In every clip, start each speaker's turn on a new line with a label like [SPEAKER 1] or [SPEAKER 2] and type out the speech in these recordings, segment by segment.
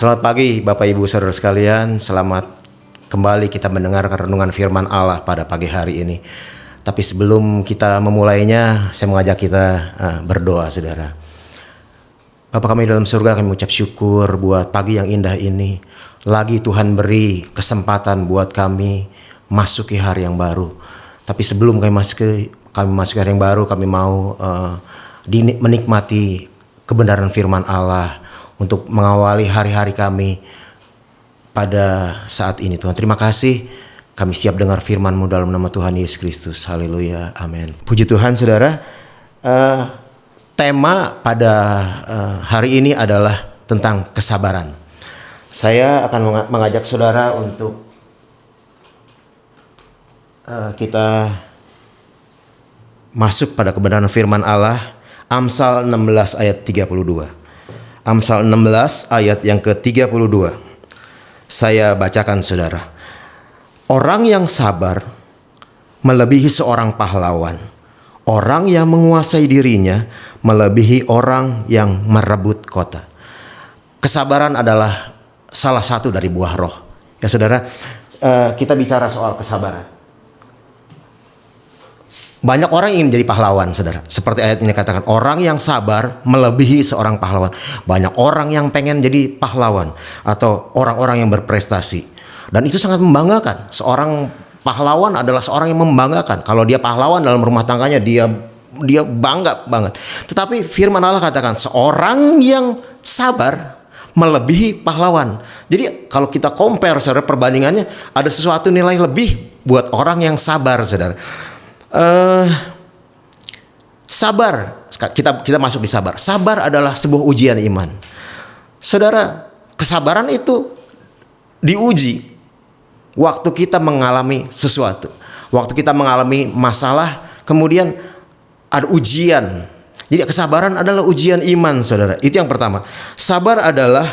[SPEAKER 1] Selamat pagi Bapak Ibu Saudara sekalian. Selamat kembali kita mendengar renungan firman Allah pada pagi hari ini. Tapi sebelum kita memulainya, saya mengajak kita berdoa, Saudara. Bapa kami dalam surga, kami mengucap syukur buat pagi yang indah ini. Lagi Tuhan beri kesempatan buat kami masuki hari yang baru. Tapi sebelum kami masuk hari yang baru, kami mau menikmati kebenaran firman Allah untuk mengawali hari-hari kami pada saat ini. Tuhan, terima kasih. Kami siap dengar firman-Mu dalam nama Tuhan Yesus Kristus. Haleluya. Amin. Puji Tuhan, Saudara. Tema pada hari ini adalah tentang kesabaran. Saya akan mengajak Saudara untuk kita masuk pada kebenaran firman Allah. Amsal 16 ayat 32. Amsal 16 ayat yang ke-32. Saya bacakan, Saudara. Orang yang sabar melebihi seorang pahlawan. Orang yang menguasai dirinya melebihi orang yang merebut kota. Kesabaran adalah salah satu dari buah roh. Ya, Saudara, kita bicara soal kesabaran. Banyak orang ingin menjadi pahlawan, Saudara. Seperti ayat ini katakan, orang yang sabar melebihi seorang pahlawan. Banyak orang yang pengen jadi pahlawan atau orang-orang yang berprestasi. Dan itu sangat membanggakan. Seorang pahlawan adalah seorang yang membanggakan. Kalau dia pahlawan dalam rumah tangganya, dia bangga banget. Tetapi firman Allah katakan, seorang yang sabar melebihi pahlawan. Jadi kalau kita compare, Saudara, perbandingannya, ada sesuatu nilai lebih buat orang yang sabar, Saudara. Sabar, kita masuk di sabar. Sabar adalah sebuah ujian iman. Saudara, kesabaran itu diuji waktu kita mengalami sesuatu. Waktu kita mengalami masalah, kemudian ada ujian. Jadi kesabaran adalah ujian iman, Saudara. Itu yang pertama. Sabar adalah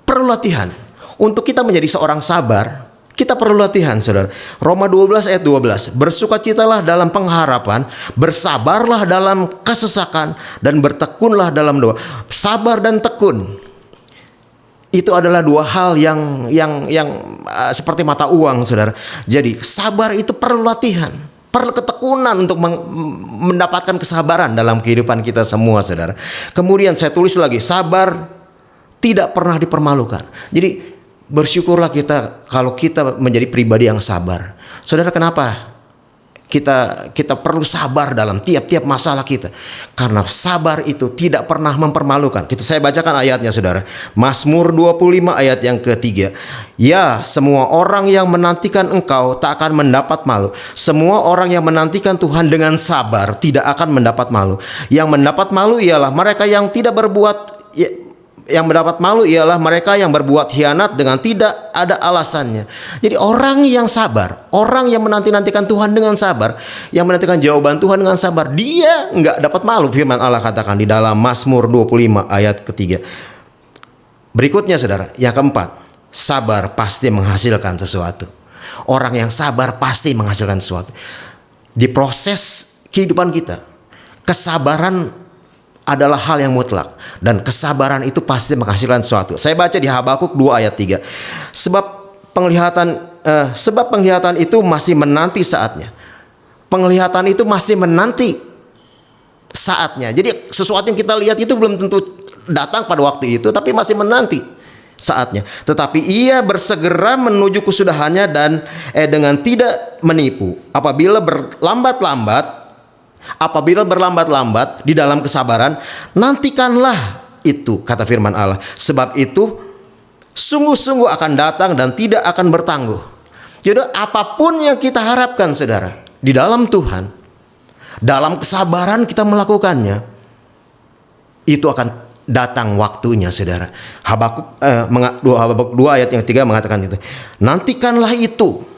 [SPEAKER 1] perlu latihan. Untuk kita menjadi seorang sabar, kita perlu latihan, Saudara. Roma 12 ayat 12. Bersukacitalah dalam pengharapan, bersabarlah dalam kesesakan, dan bertekunlah dalam doa. Sabar dan tekun itu adalah dua hal yang seperti mata uang, Saudara. Jadi sabar itu perlu latihan, perlu ketekunan untuk mendapatkan kesabaran dalam kehidupan kita semua, Saudara. Kemudian saya tulis lagi, sabar tidak pernah dipermalukan. Jadi bersyukurlah kita kalau kita menjadi pribadi yang sabar. Saudara, kenapa kita perlu sabar dalam tiap-tiap masalah kita? Karena sabar itu tidak pernah mempermalukan. Saya bacakan ayatnya, Saudara. Mazmur 25 ayat yang ketiga. Ya, semua orang yang menantikan Engkau tak akan mendapat malu. Semua orang yang menantikan Tuhan dengan sabar tidak akan mendapat malu. Yang mendapat malu ialah mereka yang tidak berbuat mereka yang berbuat hianat dengan tidak ada alasannya. Jadi orang yang sabar, orang yang menanti-nantikan Tuhan dengan sabar, yang menantikan jawaban Tuhan dengan sabar, dia nggak dapat malu. Firman Allah katakan di dalam Mazmur 25 ayat ketiga. Berikutnya, Saudara, yang keempat, sabar pasti menghasilkan sesuatu. Orang yang sabar pasti menghasilkan sesuatu. Di proses kehidupan kita, kesabaran adalah hal yang mutlak, dan kesabaran itu pasti menghasilkan sesuatu. Saya baca di Habakuk 2 ayat 3. Sebab penglihatan itu masih menanti saatnya. Penglihatan itu masih menanti saatnya. Jadi sesuatu yang kita lihat itu belum tentu datang pada waktu itu, tapi masih menanti saatnya. Tetapi ia bersegera menuju kesudahannya dan dengan tidak menipu. Apabila berlambat-lambat di dalam kesabaran, nantikanlah itu, kata firman Allah. Sebab itu sungguh-sungguh akan datang dan tidak akan bertangguh. Jadi apapun yang kita harapkan, Saudara, di dalam Tuhan, dalam kesabaran kita melakukannya, itu akan datang waktunya, Saudara. Habakuk 2 ayat yang 3 mengatakan itu. Nantikanlah itu.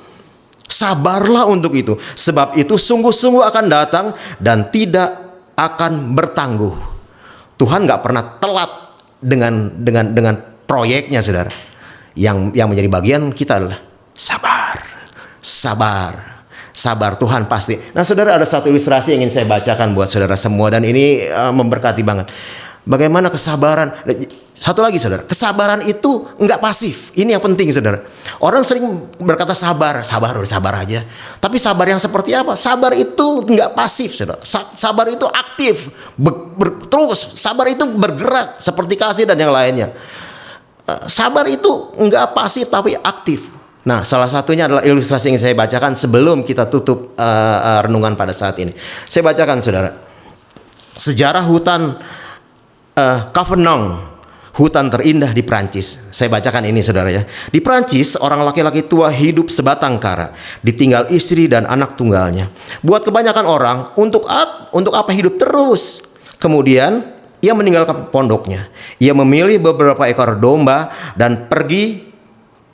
[SPEAKER 1] Sabarlah untuk itu, sebab itu sungguh-sungguh akan datang dan tidak akan bertangguh. Tuhan nggak pernah telat dengan proyeknya, Saudara. Yang menjadi bagian kita adalah sabar. Tuhan pasti. Nah, Saudara, ada satu ilustrasi yang ingin saya bacakan buat saudara semua, dan ini memberkati banget. Bagaimana kesabaran. Satu lagi saudara, kesabaran itu enggak pasif. Ini yang penting saudara. Orang sering berkata sabar aja. Tapi sabar yang seperti apa? Sabar itu enggak pasif saudara. Sabar itu aktif, terus sabar itu bergerak seperti kasih dan yang lainnya. Sabar itu enggak pasif tapi aktif. Nah, salah satunya adalah ilustrasi yang saya bacakan sebelum kita tutup renungan pada saat ini. Saya bacakan saudara. Sejarah hutan Cavenong, hutan terindah di Prancis. Saya bacakan ini saudara ya. Di Prancis, seorang laki-laki tua hidup sebatang kara, ditinggal istri dan anak tunggalnya. Buat kebanyakan orang, untuk apa hidup terus? Kemudian, ia meninggalkan pondoknya. Ia memilih beberapa ekor domba dan pergi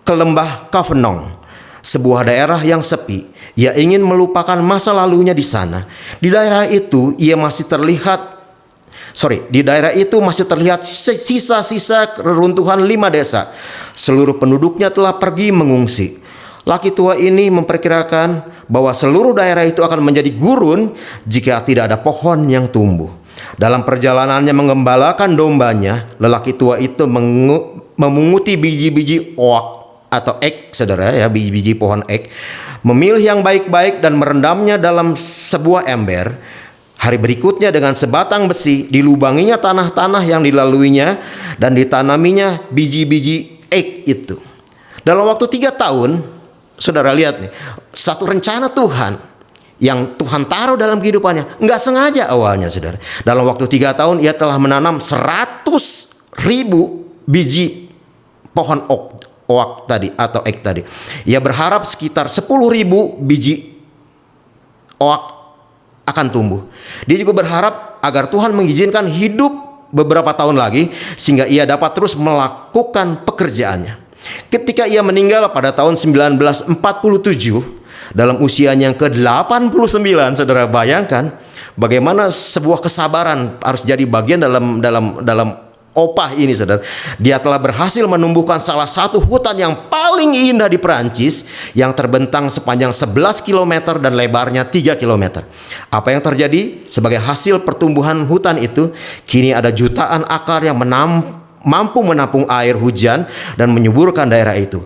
[SPEAKER 1] ke lembah Cavenong, sebuah daerah yang sepi. Ia ingin melupakan masa lalunya di sana. Di daerah itu masih terlihat sisa-sisa reruntuhan 5 desa. Seluruh penduduknya telah pergi mengungsi. Laki tua ini memperkirakan bahwa seluruh daerah itu akan menjadi gurun jika tidak ada pohon yang tumbuh. Dalam perjalanannya mengembalakan dombanya, lelaki tua itu memunguti biji-biji oak atau ek, saudara ya, biji-biji pohon ek, memilih yang baik-baik dan merendamnya dalam sebuah ember. Hari berikutnya dengan sebatang besi dilubanginya tanah-tanah yang dilaluinya dan ditanaminya biji-biji ek itu. Dalam waktu 3 tahun, saudara lihat nih, satu rencana Tuhan yang Tuhan taruh dalam kehidupannya, nggak sengaja awalnya saudara. Dalam waktu 3 tahun ia telah menanam 100.000 biji pohon oak tadi atau ek tadi. Ia berharap sekitar 10.000 biji oak akan tumbuh. Dia juga berharap agar Tuhan mengizinkan hidup beberapa tahun lagi sehingga ia dapat terus melakukan pekerjaannya. Ketika ia meninggal pada tahun 1947 dalam usianya yang ke-89, saudara bayangkan bagaimana sebuah kesabaran harus jadi bagian dalam opah ini saudara. Dia telah berhasil menumbuhkan salah satu hutan yang paling indah di Perancis yang terbentang sepanjang 11 km dan lebarnya 3 km. Apa yang terjadi? Sebagai hasil pertumbuhan hutan itu, kini ada jutaan akar yang mampu menampung air hujan dan menyuburkan daerah itu.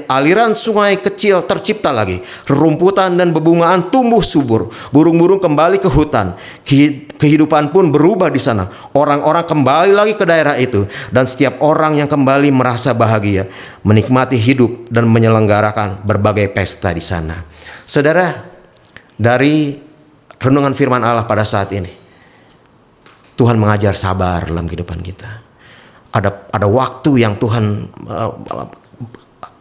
[SPEAKER 1] Aliran sungai kecil tercipta lagi. Rerumputan dan bebungaan tumbuh subur. Burung-burung kembali ke hutan. Kehidupan pun berubah di sana. Orang-orang kembali lagi ke daerah itu. Dan setiap orang yang kembali merasa bahagia, menikmati hidup dan menyelenggarakan berbagai pesta di sana. Saudara, dari renungan firman Allah pada saat ini, Tuhan mengajar sabar dalam kehidupan kita. Ada waktu yang Tuhan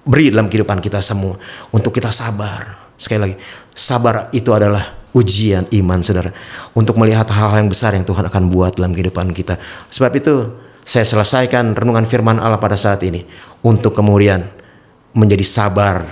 [SPEAKER 1] beri dalam kehidupan kita semua untuk kita sabar. Sekali lagi, sabar itu adalah ujian iman saudara, untuk melihat hal-hal yang besar yang Tuhan akan buat dalam kehidupan kita. Sebab itu saya selesaikan renungan firman Allah pada saat ini untuk kemudian menjadi sabar,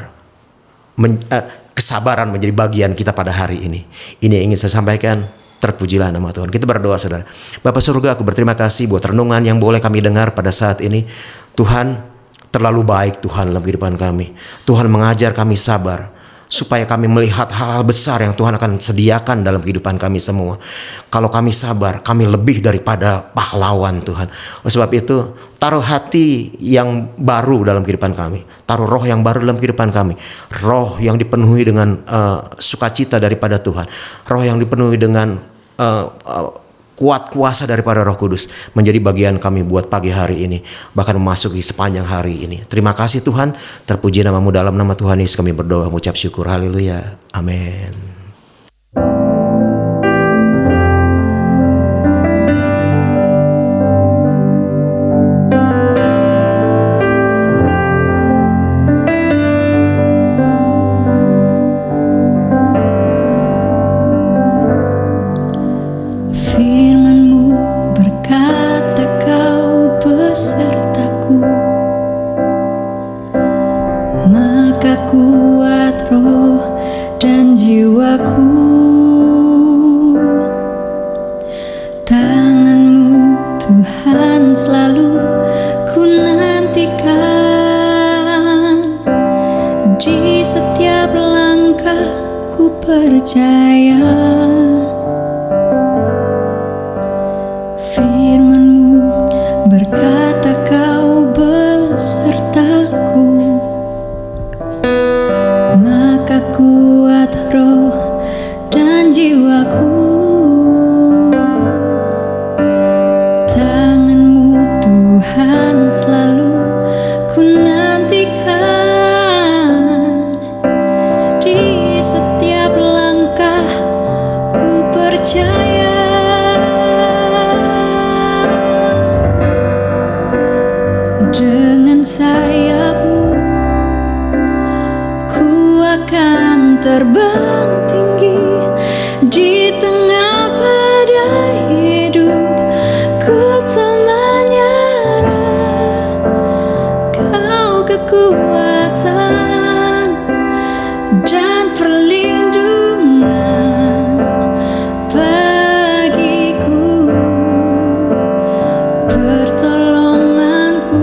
[SPEAKER 1] kesabaran menjadi bagian kita pada hari ini. Ini yang ingin saya sampaikan. Terpujilah nama Tuhan. Kita berdoa saudara. Bapa surga, aku berterima kasih buat renungan yang boleh kami dengar pada saat ini. Tuhan, terlalu baik Tuhan dalam kehidupan kami. Tuhan mengajar kami sabar, supaya kami melihat hal-hal besar yang Tuhan akan sediakan dalam kehidupan kami semua. Kalau kami sabar, kami lebih daripada pahlawan Tuhan. Oleh sebab itu, taruh hati yang baru dalam kehidupan kami. Taruh roh yang baru dalam kehidupan kami. Roh yang dipenuhi dengan sukacita daripada Tuhan. Roh yang dipenuhi dengan kuat kuasa daripada Roh Kudus menjadi bagian kami buat pagi hari ini, bahkan memasuki sepanjang hari ini. Terima kasih Tuhan, terpuji nama-Mu, dalam nama Tuhan Yesus kami berdoa mengucap syukur. Haleluya, amin.
[SPEAKER 2] Percaya firman kuat roh dan jiwaku. Tangan-Mu Tuhan selalu ku nantikan. Di setiap langkah ku percaya. Dengan sayap-Mu ku akan terbang tinggi. Di tengah badai hidup ku tak menyerah. Kau kekuatan dan perlindungan bagiku, pertolonganku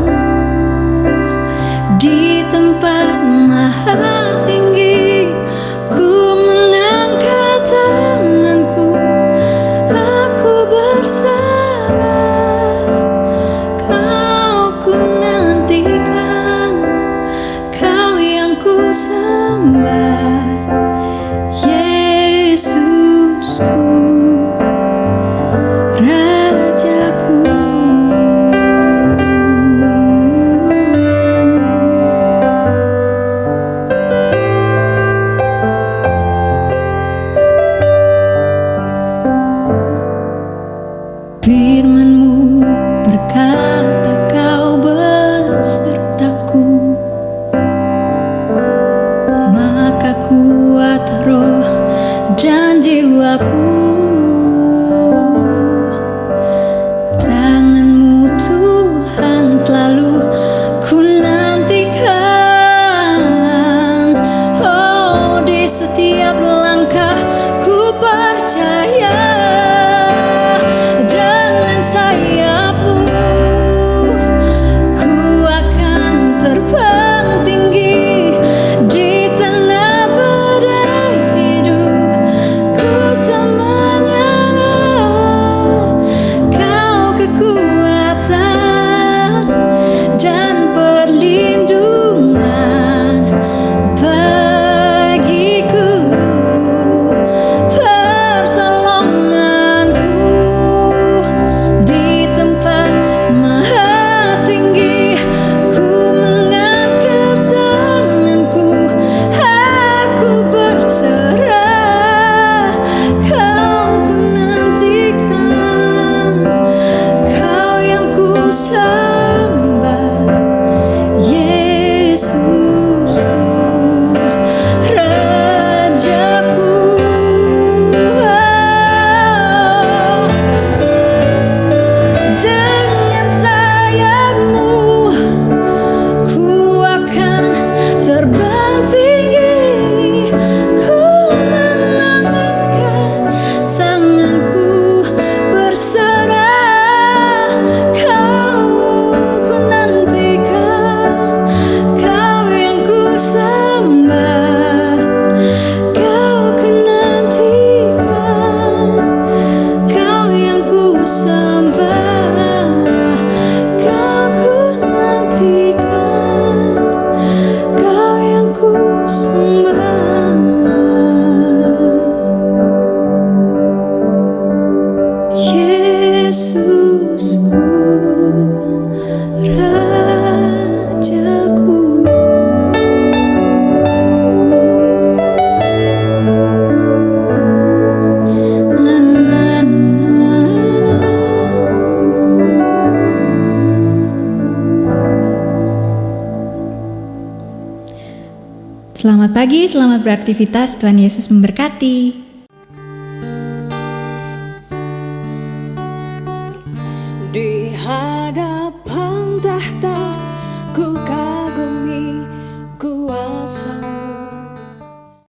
[SPEAKER 2] di tempat maha tinggi. Ku mengangkat tanganku, aku berserah. Kau ku nantikan, Kau yang ku sembah, Yesusku, Rajaku. Firman-Mu berkata Kau besertaku, maka kuat roh dan jiwaku. Tangan-Mu Tuhan selalu ku nantikan. Oh, di setiap langkah ku percaya. Dengan sayap-Mu ku akan terbang tinggi. Di tengah badai hidup ku tak menyerah. Kau kekuatan dan perlindungan bagiku, pertolonganku di tempat maha tinggi. Ku mengangkat tanganku, aku berserah. Kau ku nantikan, Kau yang ku sembah, Yesusku, Rajaku. Dengan sayap-Mu ku akan terbang tinggi. Ku mengangkat tanganku, berserah. Kau ku nantikan, Kau yang ku sembah. Kau ku nantikan, Kau yang ku sembah. Kau ku nantikan, Kau yang ku sembah. Yesusku, Rajaku. Na, na, na, na. Selamat pagi, selamat beraktivitas. Tuhan Yesus memberkati.
[SPEAKER 3] Di hadapan tahta ku